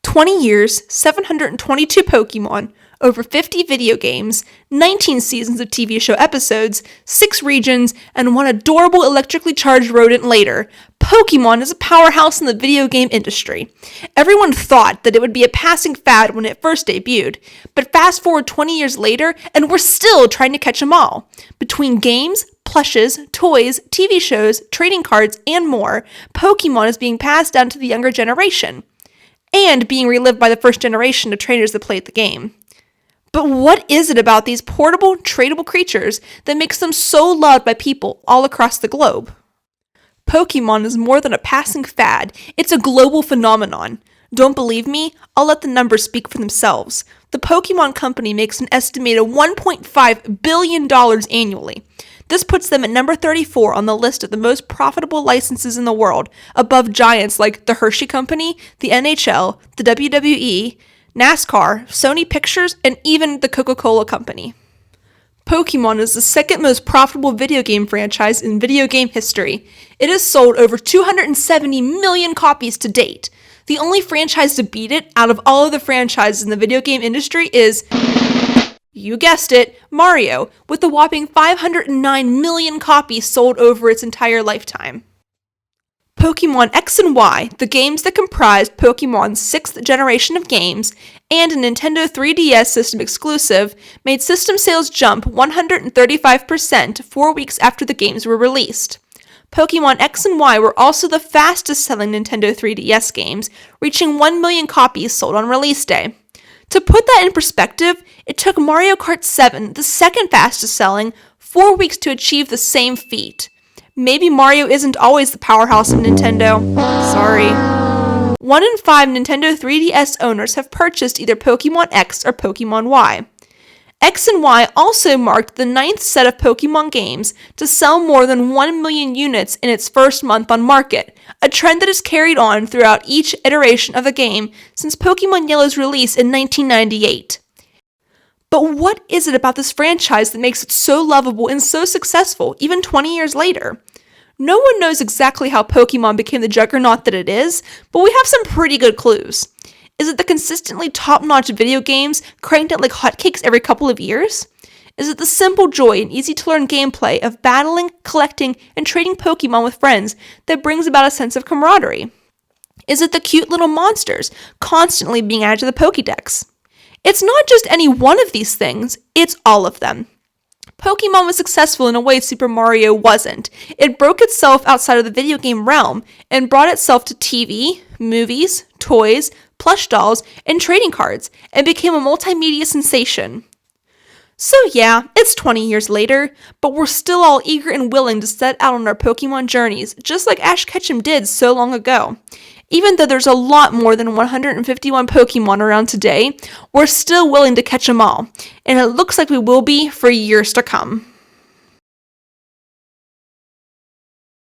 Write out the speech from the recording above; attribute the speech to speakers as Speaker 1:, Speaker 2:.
Speaker 1: 20 years, 722 Pokemon, over 50 video games, 19 seasons of TV show episodes, 6 regions, and one adorable electrically charged rodent later, Pokemon is a powerhouse in the video game industry. Everyone thought that it would be a passing fad when it first debuted, but fast forward 20 years later, and we're still trying to catch them all. Between games, plushes, toys, TV shows, trading cards, and more, Pokemon is being passed down to the younger generation, and being relived by the first generation of trainers that played the game. But what is it about these portable, tradable creatures that makes them so loved by people all across the globe? Pokemon is more than a passing fad, it's a global phenomenon. Don't believe me? I'll let the numbers speak for themselves. The Pokemon Company makes an estimated $1.5 billion annually. This puts them at number 34 on the list of the most profitable licenses in the world, above giants like the Hershey Company, the NHL, the WWE, NASCAR, Sony Pictures, and even the Coca-Cola Company. Pokemon is the second most profitable video game franchise in video game history. It has sold over 270 million copies to date. The only franchise to beat it out of all of the franchises in the video game industry is, you guessed it, Mario, with a whopping 509 million copies sold over its entire lifetime. Pokemon X and Y, the games that comprised Pokemon's 6th generation of games, and a Nintendo 3DS system exclusive, made system sales jump 135% 4 weeks after the games were released. Pokemon X and Y were also the fastest selling Nintendo 3DS games, reaching 1 million copies sold on release day. To put that in perspective, it took Mario Kart 7, the second fastest selling, 4 weeks to achieve the same feat. Maybe Mario isn't always the powerhouse of Nintendo. Sorry. 1 in 5 Nintendo 3DS owners have purchased either Pokemon X or Pokemon Y. X and Y also marked the 9th set of Pokemon games to sell more than 1 million units in its first month on market, a trend that has carried on throughout each iteration of the game since Pokemon Yellow's release in 1998. But what is it about this franchise that makes it so lovable and so successful, even 20 years later? No one knows exactly how Pokemon became the juggernaut that it is, but we have some pretty good clues. Is it the consistently top-notch video games cranked out like hotcakes every couple of years? Is it the simple joy and easy-to-learn gameplay of battling, collecting, and trading Pokemon with friends that brings about a sense of camaraderie? Is it the cute little monsters constantly being added to the Pokédex? It's not just any one of these things, it's all of them. Pokemon was successful in a way Super Mario wasn't. It broke itself outside of the video game realm and brought itself to TV, movies, toys, plush dolls, and trading cards, and became a multimedia sensation. So yeah, it's 20 years later, but we're still all eager and willing to set out on our Pokemon journeys, just like Ash Ketchum did so long ago. Even though there's a lot more than 151 Pokemon around today, we're still willing to catch them all, and it looks like we will be for years to come.